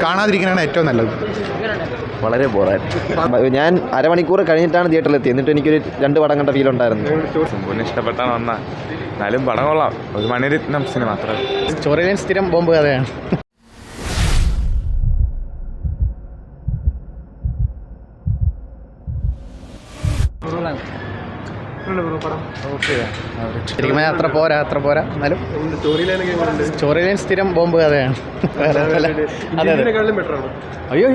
കാണാതിരിക്കാനാണ് ഏറ്റവും നല്ലത്. വളരെ ബോറായിരുന്നു. ഞാൻ അരമണിക്കൂർ കഴിഞ്ഞിട്ടാണ് തിയേറ്ററിലെത്തി. എന്നിട്ട് എനിക്കൊരു 2 പടം കണ്ട ഫീൽ ഉണ്ടായിരുന്നു. സിംബുവിനെ ഇഷ്ടപ്പെട്ടാണ് വന്ന, എന്നാലും പടം കൊള്ളാം. ഒരു മണിരത്നം സിനിമ അത്ര. സ്റ്റോറി ലൈൻ സ്ഥിരം ബോംബ് കഥയാണ്. ശരിക്കും അത്ര പോരാ എന്നാലും സ്റ്റോറി ലൈൻ സ്ഥിരം ബോംബ് കഥയാണ്. അതെ അയ്യോ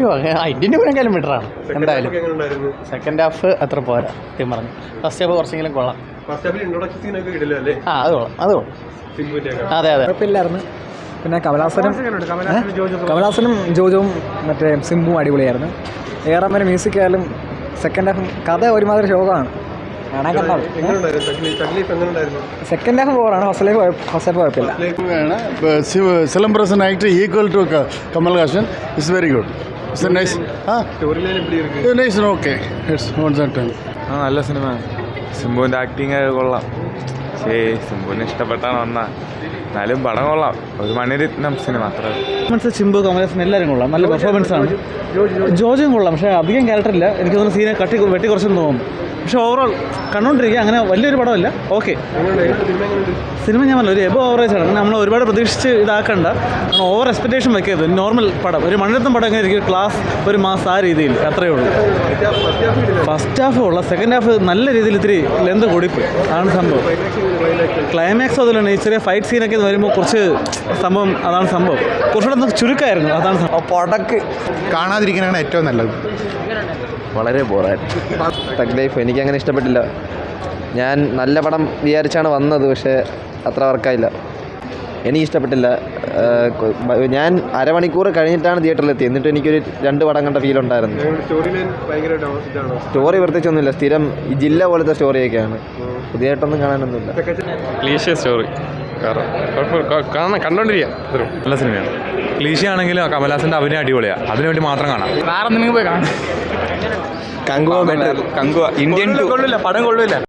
ഇന്ത്യൻ്റെക്കാളും ബെറ്ററാണ് എന്തായാലും. സെക്കൻഡ് ഹാഫ് അത്ര പോരാ സത്യം പറഞ്ഞു. ഫസ്റ്റ് ഹാഫ് കുറച്ചെങ്കിലും കൊള്ളാം. അത് കൊള്ളാം. അതെ കുഴപ്പമില്ലായിരുന്നു. പിന്നെ കമലഹാസനും ജോജോവും മറ്റേ സിംബുവും അടിപൊളിയായിരുന്നു. ഏറെ മ്യൂസിക് ആയാലും സെക്കൻഡ് ഹാഫും കഥ ഒരുമാതിരി ശോകമാണ്. സെക്കൻഡ് ഹാഫ് ബോറാണ്. ഫസ്റ്റ് ഹാഫ് കുഴപ്പമില്ല. Silambarasan act equal to Kamal Haasan is very good. It's nice. Nice. Okay it's one time. നല്ല സിനിമ. സിംബുവിൻ്റെ ആക്ടിങ് കൊള്ളാം. സിംബുവിനെ ഇഷ്ടപ്പെട്ടാണ് വന്ന, എന്നാലും പടം കൊള്ളാം. ഒരു മണിരത്നം സിനിമ അത്ര. സിംബു, കമൽഹാസൻ എല്ലാവരും കൊള്ളാം. നല്ല പെർഫോമൻസ് ആണ്. ജോജും കൊള്ളാം. പക്ഷേ അധികം ക്യാരക്ടറില്ല. എനിക്ക് തോന്നുന്നു സീനെ വെട്ടി കുറച്ചെന്ന് തോന്നും. പക്ഷെ ഓവറോൾ കണ്ടുകൊണ്ടിരിക്കുക. അങ്ങനെ വലിയൊരു പടമല്ല. ഓക്കെ സിനിമ ഞാൻ പറഞ്ഞില്ല, ഒരു എബോ ഓവറേജ് ആണ്. അങ്ങനെ നമ്മൾ ഒരുപാട് പ്രതീക്ഷിച്ച് ഇതാക്കണ്ട. കാരണം ഓവർ എക്സ്പെക്ടേഷൻ വെക്കരുത്. നോർമൽ പടം, ഒരു മണിരത്നം പടം എങ്ങനെ ഇരിക്കും, ക്ലാസ് ഒരു മാസം ആ രീതിയിൽ അത്രയേ ഉള്ളൂ. ഫസ്റ്റ് ഹാഫ് ഉള്ള, സെക്കൻഡ് ഹാഫ് നല്ല രീതിയിൽ ഇത്തിരി ലെന്ത് കൂടിപ്പോയി. അതാണ് സംഭവം. ക്ലൈമാക്സ് അതുപോലെ ഈ ചെറിയ ഫൈറ്റ് സീനൊക്കെ വരുമ്പോൾ കുറച്ച് സംഭവം, അതാണ് സംഭവം. കുറച്ചുകൂടെ ചുരുക്കമായിരുന്നു. അതാണ് സംഭവം. പടക്ക് കാണാതിരിക്കാനാണ് ഏറ്റവും നല്ലത്. വളരെ ബോറായിരുന്നു. തഗ് ലൈഫ് എനിക്കങ്ങനെ ഇഷ്ടപ്പെട്ടില്ല. ഞാൻ നല്ല പടം വിചാരിച്ചാണ് വന്നത്, പക്ഷേ അത്ര വർക്കായില്ല. എനിക്ക് ഇഷ്ടപ്പെട്ടില്ല. ഞാൻ അരമണിക്കൂർ കഴിഞ്ഞിട്ടാണ് തിയേറ്ററിലെത്തി. എന്നിട്ട് എനിക്കൊരു 2 പടം കണ്ട ഫീൽ ഉണ്ടായിരുന്നു. സ്റ്റോറി പ്രത്യേകിച്ചൊന്നുമില്ല. സ്ഥിരം ഈ ജില്ല പോലത്തെ സ്റ്റോറിയൊക്കെയാണ്. പുതിയതായിട്ടൊന്നും കാണാനൊന്നുമില്ല. Cliché story. കണ്ടോണ്ടിരിക്കാം. നല്ല സിനിമയാണ്. ക്ലീശ ആണെങ്കിലും കമൽഹാസന്റെ അഭിനയം അടിപൊളിയാണ്. അതിനുവേണ്ടി മാത്രം കാണാം. വേറെ എന്തെങ്കിലും പോയി കാണാം. കങ്കുവ ഇന്ത്യൻ പടം കൊള്ളില്ല.